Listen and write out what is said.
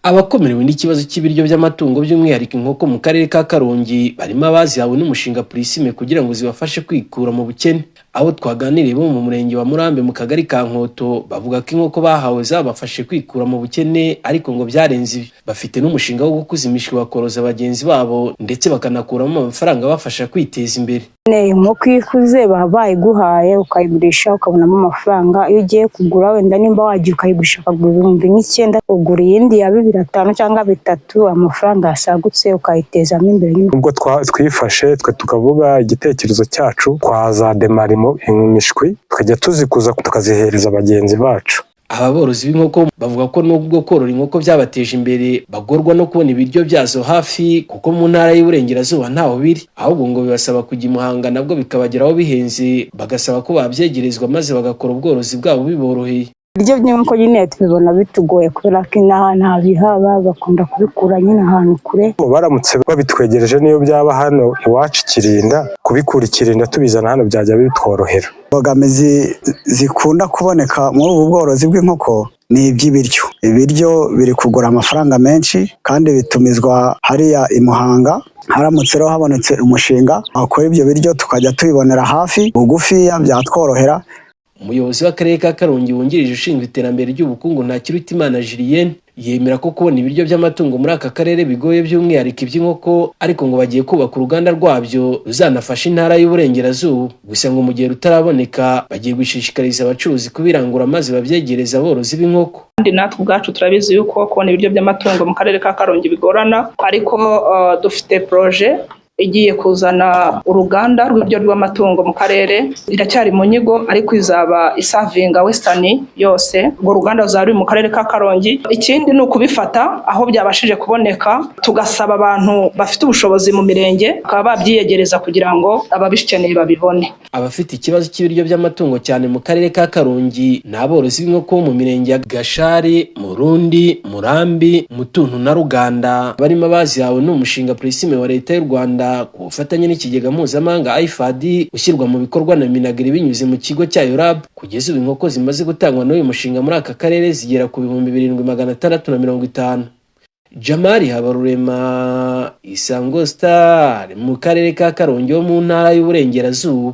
Abakomerewe n'ikibazo cy'ibiryo by'amatungo by'umwihariko inkoko mu karere ka Karongi barimo abazihawe n'umushinga Prisime kugira ngo zibafashe kwikura mu bukene. Abo twaganiriye bo mu murenge wa Murambe mu kagari ka Nkoto bavuga ko inkoko bahawe zabafashe kwikura mu bukene ariko ngo byarenze ibi. Bafite n'umushinga wo gukuza imishwi bakoroza bagenzi babo ndetse bakanakuramo amafaranga bafasha kwiteza imbere. Inkoko ikuze babaye guhaye ukayigurisha ukabonamo amafaranga. Iyo ugiye kugura wenda nimba wagiye ukayigurisha ukagura 9,000 ugura iyindi ya 2,500 cyangwa 3 amafaranga yasagutse ukayitezamo imbere. Ubwo twifashe twe tukavuga igitekerezo cyacu twazademarimo imishwi tukajya tuzikuza tukazihereza bagenzi bacu. Aba borozi b'inkoko bavuga ko nubwo korora inkoko byabateje imbere bagorwa no kubona ibiryo byazo hafi kuko mu ntara y'Iburengerazuba ntaho biri, ahubwo ngo bibasaba kujya i Muhanga nabwo bikabageraho bihenze, bagasaba ko babyegerezwa maze bagakora ubworozi bwabo biboroheye. Ibiryo by'inkoko nyine tubibona bitugoye kubera ko inaha nta bihaba, bakunda kubikura nyine ahantu kure. Baramutse babitwegereje niyo byaba hano iwacu Kirinda, kubikura Kirinda tubizana hano byajya bitworohera. Imbogamizi zikunda kuboneka muri ubu bworozi bw'inkoko ni iby'ibiryo. Ibiryo biri kugura amafaranga menshi kandi bitumizwa hariya i Muhanga. Haramutse rero habonetse umushinga wakora ibyo biryo tukajya tubibonera hafi bugufiya byatworohera. Umuyobozi w'akarere ka Karongi wungirije ushinzwe iterambere ry'ubukungu Ntakirutimana Julienne yemera ko kubona ibiryo by'amatungo muri aka karere bigoye by'umwihariko iby'inkoko, ariko ngo bagiye kubaka uruganda rwabyo ruzanafasha intara y'Uburengerazuba. Gusa ngo mu gihe rutaraboneka bagiye gushishikariza abacuruzi kubirangura maze babyegereza aborozi b'inkoko. Kandi natwe ubwacu turabizi yuko kubona ibiryo by'amatungo mu karere ka Karongi bigorana, ariko dufite projet igiye kuzana uruganda rw'ibiryo rw'amatungo mu karere. Iracyari mu nyigo ariko izaba isavinga Western yose. Urwo ruganda ruzari mu karere ka Karongi. Ikindi ni ukubifata aho byabashije kuboneka tugasaba abantu bafite ubushobozi mu mirenge bakaba babyiyegereza kugira ngo ababisheneye babibone. Abafite ikibazo cy'ibiryo by'amatungo cyane mu karere ka Karongi ni aborozi b'inkoko mu mirenge ya Gashari, Murundi, Murambi, Mutuntu na Ruganda barimo abazihawe n'umushinga Prisime wa Leta y'u Rwanda ku bufatanye n'ikigega mpuzamahanga IFAD ushyirwa mu bikorwa na Minagri binyuze mu kigo cya Yorab. Kugeza ubu inkoko zimaze gutangwa n'uyu mushinga muri aka karere zigera ku 7,650. Jamari Habarurema, Isango Star mu karere ka Karongi mu ntara y'Uburengerazuba.